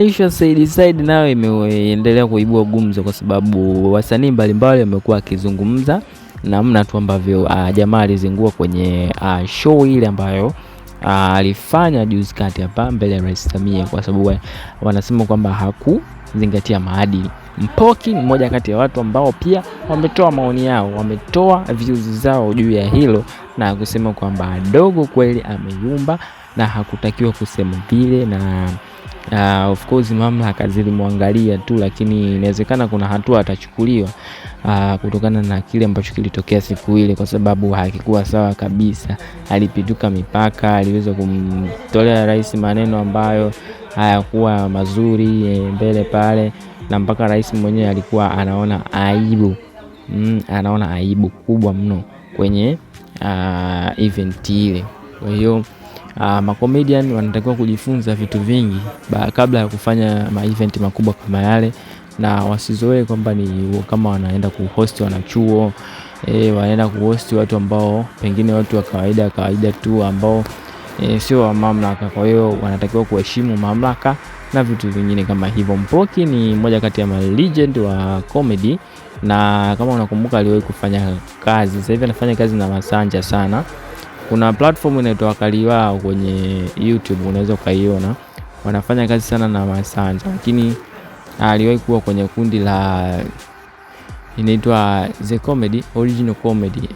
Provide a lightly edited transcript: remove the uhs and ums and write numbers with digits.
Issue ya Said nayo imeendelea kuibua gumzo kwa sababu wasanii mbalimbali wamekuwa wakizungumza namna tu ambavyo jamaa alizingua kwenye show ile ambayo alifanya juzi kati hapa mbele ya Rais Samia, kwa sababu wanasema kwamba hakuzingatia maadili. Mpoki ni mmoja kati ya watu ambao pia wametoa maoni yao, wametoa views zao juu ya hilo na kusema kwamba Dogo kweli ameyumba na hakutakiwa kusema vile, na of course mamlaka zilimwangalia tu, lakini inawezekana kuna hatua atachukuliwa kutokana na kile ambacho kilitokea siku ile, kwa sababu hakikuwa sawa kabisa. Alipituka mipaka, aliweza kumtolea rais maneno ambayo hayakuwa mazuri mbele pale, na mpaka rais mwenyewe alikuwa anaona aibu, anaona aibu kubwa mno kwenye event ile. Kwa hiyo comedian wanatakiwa kujifunza vitu vingi kabla ya kufanya event makubwa kama yale, na wasizoee kwamba ni kama wanaenda kuhost wanachuo, wanaenda kuhost watu ambao pengine watu wa kawaida tu ambao sio wa mamlaka. Kwa hiyo wanatakiwa kuheshimu mamlaka na vitu vingine kama hivyo. Mpoki ni mmoja kati ya legend wa comedy, na kama unakumbuka aliwahi kufanya kazi, sasa hivi anafanya kazi na Masanja sana. Kuna platform inaitwa Wakali Wao kwenye YouTube, unaweza ukaiona. Wanafanya kazi sana na Masanja, lakini aliwahi kuwa kwenye kundi la inaitwa The Comedy Original Comedy.